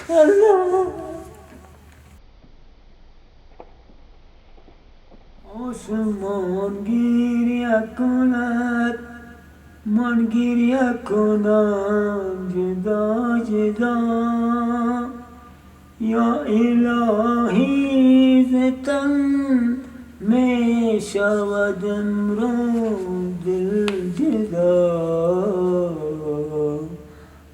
الله. آسمان گریه کند، من گریه کنم جدا جدا. یا الهی ز تن می شود امروز دل جدا.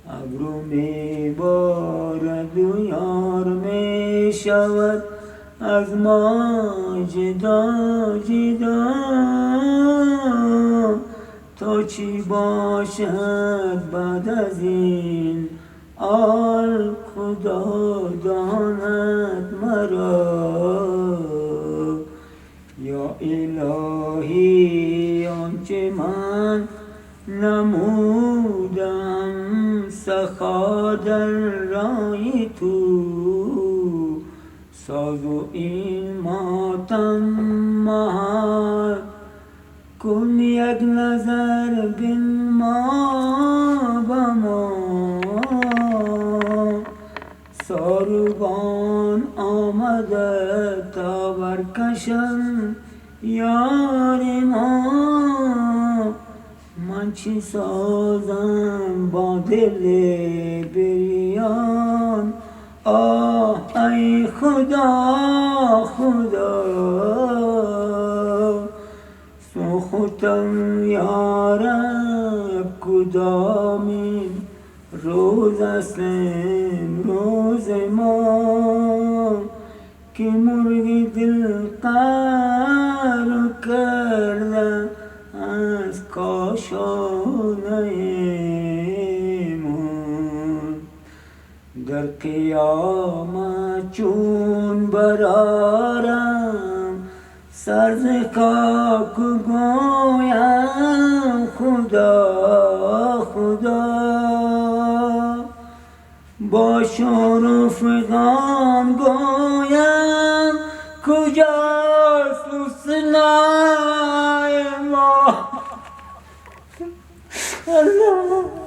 ابرو می بارد و یار می شود از ما جدا جدا. تا چی باشد بعد از این آل خدا داند مرا. یا الهی آنچه من نمودم سخا در راه تو، ساز و این ماتم مهار کن یک نظر بین ما با ما. ساربان آمده تا برکشم یار ما. من چی سازم با دل بریان؟ آه ای خدا خدا. سوختم یارب کدامین روز است امروز ما، که مرغ دل قهر کرده از کاشانه من. در قیامت چون برارم سر ز خاک گویم خدا خدا. با شور فغان گویم کجاست حسنای ما. الله.